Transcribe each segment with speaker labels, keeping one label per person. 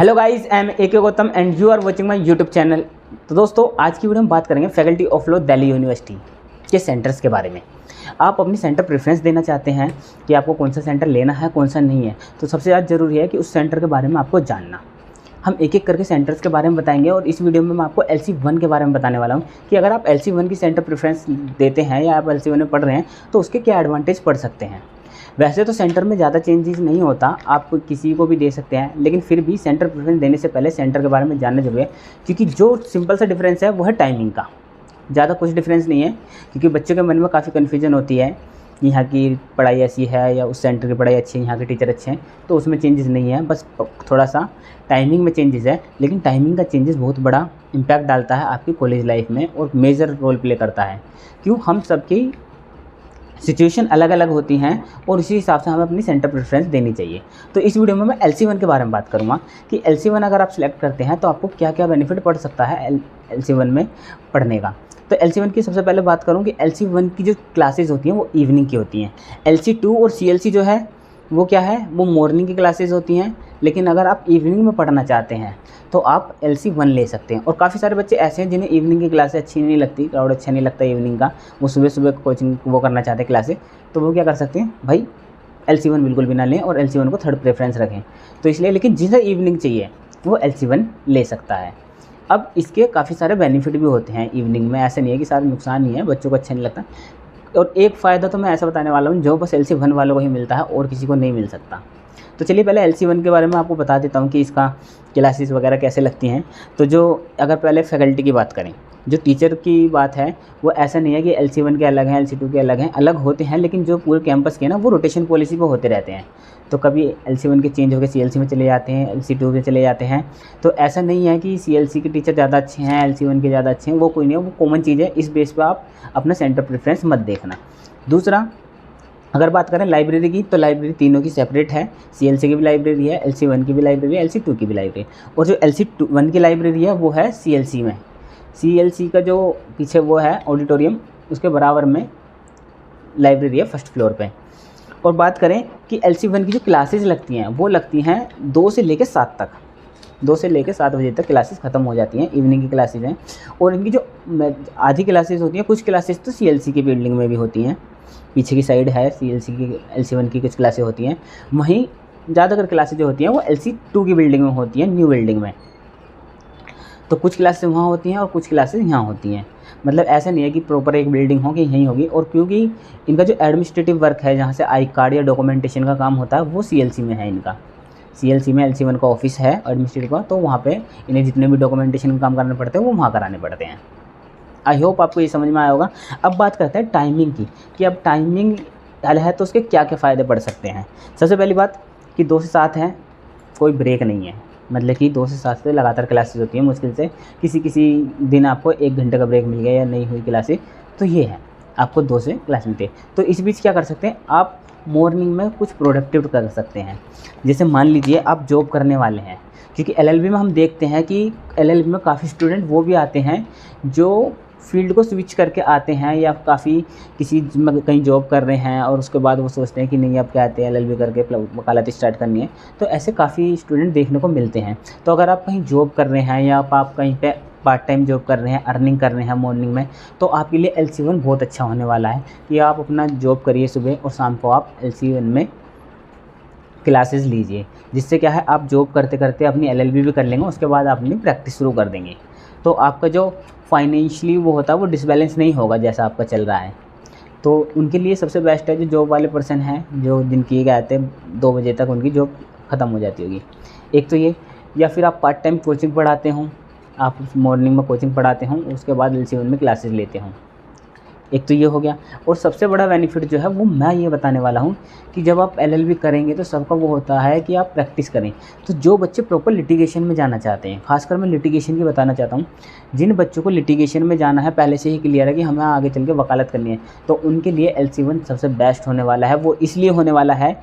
Speaker 1: Hello guys, I am AK Gautam and you are watching my YouTube channel. तो दोस्तों, आज की वीडियो में बात करेंगे faculty of law Delhi university के सेंटर्स के बारे में। आप अपनी सेंटर प्रेफरेंस देना चाहते हैं कि आपको कौन सा सेंटर लेना है, कौन सा नहीं है, तो सबसे ज़्यादा ज़रूरी है कि उस सेंटर के बारे में आपको जानना। हम एक एक करके सेंटर्स के बारे में बताएंगे और इस वीडियो में मैं आपको LC1 के बारे में बताने वाला हूँ कि अगर आप LC1 की सेंटर प्रेफरेंस देते हैं या आप LC1 में पढ़ रहे हैं तो उसके क्या एडवांटेज पढ़ सकते हैं। वैसे तो सेंटर में ज़्यादा चेंजेस नहीं होता, आप किसी को भी दे सकते हैं, लेकिन फिर भी सेंटर प्रेफरेंस देने से पहले सेंटर के बारे में जानना जरूरी है, क्योंकि जो सिंपल सा डिफरेंस है वो है टाइमिंग का। ज़्यादा कुछ डिफरेंस नहीं है, क्योंकि बच्चों के मन में काफ़ी कन्फ्यूजन होती है, यहाँ की पढ़ाई ऐसी है या उस सेंटर की पढ़ाई अच्छी है, यहाँ के टीचर अच्छे हैं, तो उसमें चेंजेस नहीं है, बस थोड़ा सा टाइमिंग में चेंजेस है। लेकिन टाइमिंग का चेंजेस बहुत बड़ा इम्पैक्ट डालता है आपकी कॉलेज लाइफ में और मेजर रोल प्ले करता है। क्यों? हम सबकी सिचुएशन अलग अलग होती हैं और उसी हिसाब से हमें अपनी सेंटर प्रेफरेंस देनी चाहिए। तो इस वीडियो में मैं LC1 के बारे में बात करूँगा कि LC1 अगर आप सिलेक्ट करते हैं तो आपको क्या क्या बेनिफिट पड़ सकता है LC1 में पढ़ने का। तो LC1 की सबसे पहले बात करूँ कि LC1 की जो क्लासेस होती हैं वो इवनिंग की होती हैं। LC2 और CLC जो है वो क्या है, वो मॉर्निंग की क्लासेस होती हैं, लेकिन अगर आप इवनिंग में पढ़ना चाहते हैं तो आप LC1 ले सकते हैं। और काफ़ी सारे बच्चे ऐसे हैं जिन्हें इवनिंग की क्लासेस अच्छी नहीं लगती, क्राउड अच्छा नहीं लगता इवनिंग का, वो सुबह सुबह कोचिंग वो करना चाहते हैं क्लासेस, तो वो क्या कर सकते हैं भाई, LC1 बिल्कुल भी ना लें और LC1 को थर्ड प्रेफरेंस रखें। तो इसलिए, लेकिन जिसे इवनिंग चाहिए वो LC1 ले सकता है। अब इसके काफ़ी सारे बेनिफिट भी होते हैं इवनिंग में, ऐसे नहीं है कि सारे नुकसान ही है, बच्चों को अच्छा नहीं लगता। और एक फ़ायदा तो मैं ऐसा बताने वाला हूँ जो बस LC1 वालों को ही मिलता है और किसी को नहीं मिल सकता। तो चलिए पहले LC1 के बारे में आपको बता देता हूँ कि इसका क्लासेस वगैरह कैसे लगती हैं। तो जो अगर पहले फैकल्टी की बात करें, जो टीचर की बात है, वो ऐसा नहीं है कि LC1 के अलग हैं, LC2 के अलग हैं, अलग होते हैं, लेकिन जो पूरे कैंपस के ना वो रोटेशन पॉलिसी पे होते रहते हैं। तो कभी LC1 के चेंज होकर CLC में चले जाते हैं, LC2 में चले जाते हैं। तो ऐसा नहीं है कि CLC के टीचर ज़्यादा अच्छे हैं, LC1 के ज़्यादा अच्छे हैं, वो कोई नहीं है, वो कॉमन चीज़ है। इस बेस पर आप अपना सेंटर प्रेफरेंस मत देखना। दूसरा, अगर बात करें लाइब्रेरी की, तो लाइब्रेरी तीनों की सेपरेट है। CLC की भी लाइब्रेरी है, LC1 की भी लाइब्रेरी है, LC2 की भी लाइब्रेरी। और जो LC1 की लाइब्रेरी है वो है CLC में। CLC का जो पीछे वो है ऑडिटोरियम, उसके बराबर में लाइब्रेरी है फर्स्ट फ्लोर पे। और बात करें कि LC1 की जो क्लासेस लगती हैं वो लगती हैं 2 से लेकर 7 तक, 2 से लेकर 7 बजे तक क्लासेस ख़त्म हो जाती हैं, इवनिंग की क्लासेस हैं। और इनकी जो आधी क्लासेस होती हैं, कुछ क्लासेस तो CLC की बिल्डिंग में भी होती हैं, पीछे की साइड है CLC की, LC1 की कुछ क्लासेस होती हैं। वहीं ज़्यादातर क्लासेस जो होती हैं वो LC2 की बिल्डिंग में होती हैं, न्यू बिल्डिंग में। तो कुछ क्लासेस वहाँ होती हैं और कुछ क्लासेस यहाँ होती हैं। मतलब ऐसा नहीं है कि प्रॉपर एक बिल्डिंग होगी यहीं होगी। और क्योंकि इनका जो एडमिनिस्ट्रेटिव वर्क है, जहाँ से आई कार्ड या डॉक्यूमेंटेशन का काम होता है, वो CLC में है इनका। CLC में LC1 का ऑफिस है एडमिनिस्ट्रेटिव का, तो वहाँ पे इन्हें जितने भी डॉक्यूमेंटेशन का काम करने पड़ते हैं वो वहाँ कराने पड़ते हैं। आई होप आपको ये समझ में आया होगा। अब बात करते हैं टाइमिंग की, कि अब टाइमिंग है तो उसके क्या क्या फ़ायदे पड़ सकते हैं। सबसे पहली बात कि 2 से 7 है, कोई ब्रेक नहीं है। मतलब कि 2 से 7 से लगातार क्लासेस होती हैं, मुश्किल से किसी दिन आपको 1 घंटे का ब्रेक मिल गया या नहीं हुई क्लासेस, तो ये है, आपको 2 से क्लास मिलती है। तो इस बीच क्या कर सकते हैं, आप मॉर्निंग में कुछ प्रोडक्टिव कर सकते हैं। जैसे मान लीजिए आप जॉब करने वाले हैं, क्योंकि LLB में हम देखते हैं कि LLB में काफ़ी स्टूडेंट वो भी आते हैं जो फील्ड को स्विच करके आते हैं, या काफ़ी किसी कहीं जॉब कर रहे हैं और उसके बाद वो सोचते हैं कि नहीं अब क्या आते हैं LLB करके वकालत स्टार्ट करनी है। तो ऐसे काफ़ी स्टूडेंट देखने को मिलते हैं। तो अगर आप कहीं जॉब कर रहे हैं या आप कहीं पे पार्ट टाइम जॉब कर रहे हैं, अर्निंग कर रहे हैं मॉर्निंग में, तो आपके लिए LC1 बहुत अच्छा होने वाला है कि आप अपना जॉब करिए सुबह और शाम को आप LC1 में क्लासेस लीजिए। जिससे क्या है, आप जॉब करते करते अपनी LLB भी कर लेंगे, उसके बाद आप अपनी प्रैक्टिस शुरू कर देंगे। तो आपका जो फाइनेंशियली वो होता है वो डिसबैलेंस नहीं होगा जैसा आपका चल रहा है। तो उनके लिए सबसे बेस्ट है जो जॉब वाले पर्सन हैं, जो जिनकी क्या कहते हैं 2 बजे तक उनकी जॉब ख़त्म हो जाती होगी। एक तो ये, या फिर आप पार्ट टाइम कोचिंग पढ़ाते हों, आप मॉर्निंग में कोचिंग पढ़ाते हों, उसके बाद LC1 में क्लासेस लेते हों। एक तो ये हो गया। और सबसे बड़ा बेनिफिट जो है वो मैं ये बताने वाला हूँ कि जब आप LLB करेंगे तो सबका वो होता है कि आप प्रैक्टिस करें। तो जो बच्चे प्रॉपर लिटिगेशन में जाना चाहते हैं, खासकर मैं लिटिगेशन की बताना चाहता हूँ, जिन बच्चों को लिटिगेशन में जाना है, पहले से ही क्लियर है कि हमें आगे चल के वकालत करनी है, तो उनके लिए LC1 सबसे बेस्ट होने वाला है। वो इसलिए होने वाला है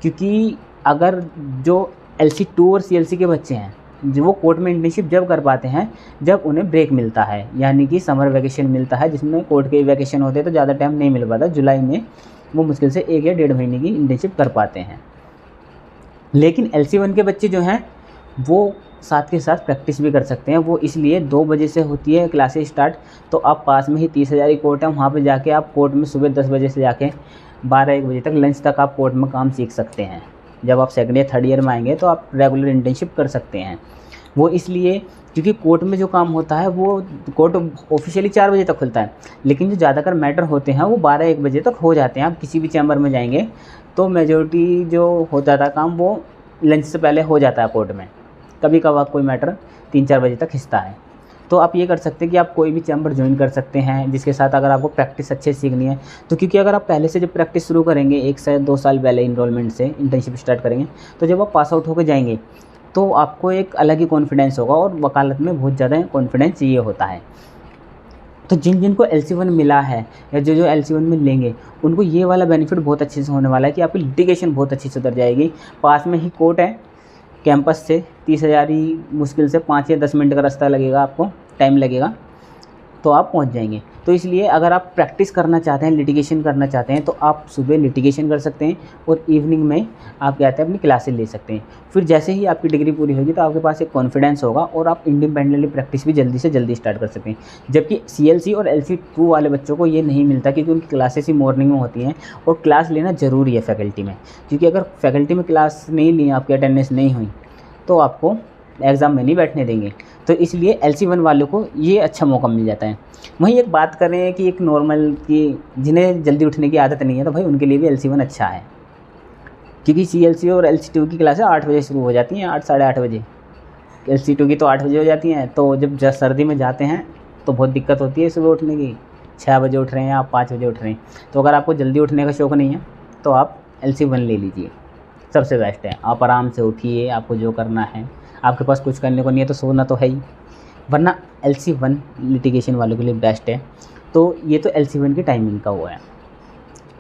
Speaker 1: क्योंकि अगर जो LC2 और CLC के बच्चे हैं, जो वो कोर्ट में इंटर्नशिप जब कर पाते हैं जब उन्हें ब्रेक मिलता है, यानी कि समर वैकेशन मिलता है, जिसमें कोर्ट के वैकेशन होते हैं तो ज़्यादा टाइम नहीं मिल पाता। जुलाई में वो मुश्किल से 1 या 1.5 महीने की इंटर्नशिप कर पाते हैं। लेकिन LC1 के बच्चे जो हैं वो साथ के साथ प्रैक्टिस भी कर सकते हैं। वो इसलिए 2 बजे से होती है क्लासेस स्टार्ट, तो आप पास में ही 30,000 कोर्ट है, वहाँ पे जाके आप कोर्ट में सुबह 10 बजे से जाके 12-1 बजे तक लंच तक आप कोर्ट में काम सीख सकते हैं। जब आप सेकंड या थर्ड ईयर में आएंगे तो आप रेगुलर इंटर्नशिप कर सकते हैं। वो इसलिए क्योंकि कोर्ट में जो काम होता है वो कोर्ट ऑफिशियली 4 बजे तक खुलता है, लेकिन जो ज़्यादातर मैटर होते हैं वो 12-1 बजे तक हो जाते हैं। आप किसी भी चैम्बर में जाएंगे तो मेजॉरिटी जो होता था काम वो लंच से पहले हो जाता है कोर्ट में। कभी कभार कोई मैटर 3-4 बजे तक खिंचता है। तो आप ये कर सकते हैं कि आप कोई भी चैम्बर ज्वाइन कर सकते हैं, जिसके साथ अगर आपको प्रैक्टिस अच्छे सीखनी है तो, क्योंकि अगर आप पहले से जब प्रैक्टिस शुरू करेंगे 1 से 2 साल पहले इनरोलमेंट से इंटर्नशिप स्टार्ट करेंगे, तो जब आप पास आउट होकर जाएंगे तो आपको एक अलग ही कॉन्फिडेंस होगा, और वकालत में बहुत ज़्यादा कॉन्फिडेंस चाहिए होता है। तो जिन जिनको LC1 मिला है या जो LC1 में लेंगे उनको ये वाला बेनिफिट बहुत अच्छे से होने वाला है कि आपकी लिटिगेशन बहुत अच्छी सुधर जाएगी। पास में ही कोर्ट है, कैंपस से 30,000 ही मुश्किल से 5 या 10 मिनट का रास्ता लगेगा, आपको टाइम लगेगा तो आप पहुंच जाएंगे। तो इसलिए अगर आप प्रैक्टिस करना चाहते हैं, लिटिगेशन करना चाहते हैं, तो आप सुबह लिटिगेशन कर सकते हैं और इवनिंग में आप क्या कहते हैं अपनी क्लासेस ले सकते हैं। फिर जैसे ही आपकी डिग्री पूरी होगी तो आपके पास एक कॉन्फिडेंस होगा और आप इंडिपेंडेंटली प्रैक्टिस भी जल्दी से जल्दी स्टार्ट कर सकते हैं। जबकि CLC और LC2 वाले बच्चों को ये नहीं मिलता, क्योंकि उनकी क्लासेस ही मॉर्निंग में होती हैं और क्लास लेना ज़रूरी है फैकल्टी में, क्योंकि अगर फैकल्टी में क्लास नहीं ली, आपकी अटेंडेंस नहीं हुई तो आपको एग्ज़ाम में नहीं बैठने देंगे। तो इसलिए LC1 वालों को ये अच्छा मौका मिल जाता है। वहीं एक बात करें कि एक नॉर्मल कि जिन्हें जल्दी उठने की आदत नहीं है, तो भाई उनके लिए भी LC1 अच्छा है, क्योंकि CLC और LC2 की क्लासें 8 बजे शुरू हो जाती हैं, 8 साढ़े 8 बजे। LC2 की तो 8 बजे हो जाती हैं। तो जब सर्दी में जाते हैं तो बहुत दिक्कत होती है सुबह उठने की, 6 बजे उठ रहे हैं आप, 5 बजे उठ रहे हैं। तो अगर आपको जल्दी उठने का शौक़ नहीं है तो आप LC1 ले लीजिए, सबसे बेस्ट है। आप आराम से उठिए, आपको जो करना है, आपके पास कुछ करने को नहीं है तो सोना तो है ही, वरना LC1 लिटिगेशन वालों के लिए बेस्ट है। तो ये तो LC1 की टाइमिंग का हुआ है।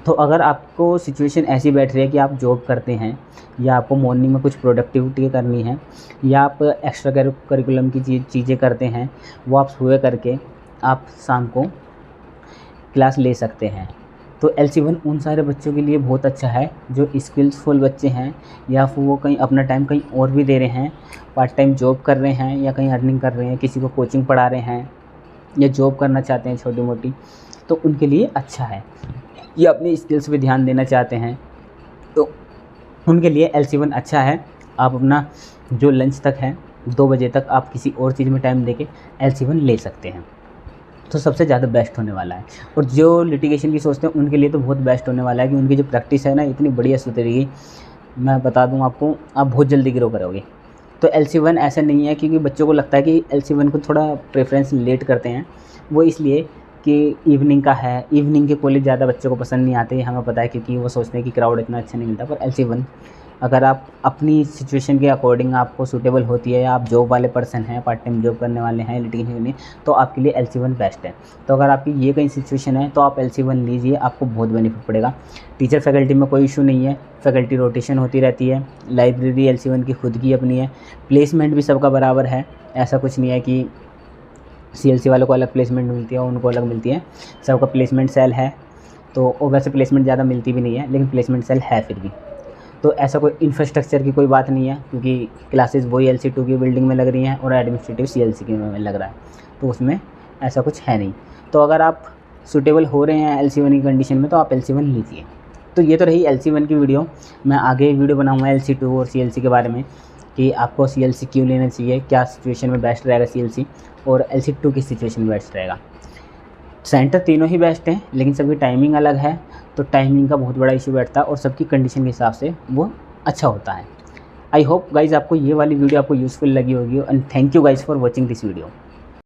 Speaker 1: तो अगर आपको सिचुएशन ऐसी बैठ रही है कि आप जॉब करते हैं या आपको मॉर्निंग में कुछ प्रोडक्टिविटी करनी है या आप एक्स्ट्रा करिकुलम की चीज़ें करते हैं, वो आप सुबह करके आप शाम को क्लास ले सकते हैं। तो LC1 उन सारे बच्चों के लिए बहुत अच्छा है जो स्किल्सफुल बच्चे हैं या फिर वो कहीं अपना टाइम कहीं और भी दे रहे हैं, पार्ट टाइम जॉब कर रहे हैं या कहीं अर्निंग कर रहे हैं, किसी को कोचिंग पढ़ा रहे हैं या जॉब करना चाहते हैं छोटी मोटी, तो उनके लिए अच्छा है। या अपनी स्किल्स पे ध्यान देना चाहते हैं तो उनके लिए LC1 अच्छा है। आप अपना जो लंच तक है 2 बजे तक आप किसी और चीज़ में टाइम देके LC1 ले सकते हैं, तो सबसे ज़्यादा बेस्ट होने वाला है। और जो लिटिगेशन की सोचते हैं उनके लिए तो बहुत बेस्ट होने वाला है कि उनकी जो प्रैक्टिस है ना इतनी बढ़िया सुधरेगी, मैं बता दूं आपको, आप बहुत जल्दी ग्रो करोगे। तो LC1 ऐसा नहीं है, क्योंकि बच्चों को लगता है कि LC1 को थोड़ा प्रेफरेंस लेट करते हैं, वो इसलिए कि इवनिंग का है, इवनिंग के कॉलेज ज़्यादा बच्चों को पसंद नहीं आते, हमें पता है, क्योंकि वो सोचते हैं कि क्राउड इतना अच्छा नहीं मिलता। पर LC1 अगर आप अपनी सिचुएशन के अकॉर्डिंग आपको सूटेबल होती है या आप जॉब वाले पर्सन हैं, पार्ट टाइम जॉब करने वाले हैं, लिटिगेशन में, तो आपके लिए LC1 बेस्ट है। तो अगर आपकी ये कहीं सिचुएशन है तो आप LC1 लीजिए, आपको बहुत बेनिफिट पड़ेगा। टीचर फैकल्टी में कोई इशू नहीं है, फैकल्टी रोटेशन होती रहती है, लाइब्रेरी LC1 की खुद की अपनी है, प्लेसमेंट भी सबका बराबर है। ऐसा कुछ नहीं है कि CLC वालों को अलग प्लेसमेंट मिलती है उनको अलग मिलती है, सबका प्लेसमेंट सेल है। तो वैसे प्लेसमेंट ज़्यादा मिलती भी नहीं है, लेकिन प्लेसमेंट सेल है फिर भी। तो ऐसा कोई इंफ्रास्ट्रक्चर की कोई बात नहीं है, क्योंकि क्लासेस वही LC2 की बिल्डिंग में लग रही हैं और एडमिनिस्ट्रेटिव CLC के में लग रहा है, तो उसमें ऐसा कुछ है नहीं। तो अगर आप सूटेबल हो रहे हैं LC1 की कंडीशन में तो आप LC1 लीजिए। तो ये तो रही LC1 की वीडियो। मैं आगे वीडियो बनाऊँगा LC2 और CLC के बारे में, कि आपको CLC क्यों लेना चाहिए, क्या सिचुएशन में बेस्ट रहेगा CLC, और LC2 की सिचुएशन में बेस्ट रहेगा। सेंटर तीनों ही बेस्ट हैं, लेकिन सबकी टाइमिंग अलग है, तो टाइमिंग का बहुत बड़ा इशू बैठता है और सबकी कंडीशन के हिसाब से वो अच्छा होता है। आई होप गाइज़ आपको ये वाली वीडियो आपको यूज़फुल लगी होगी, and thank you guys for watching this video.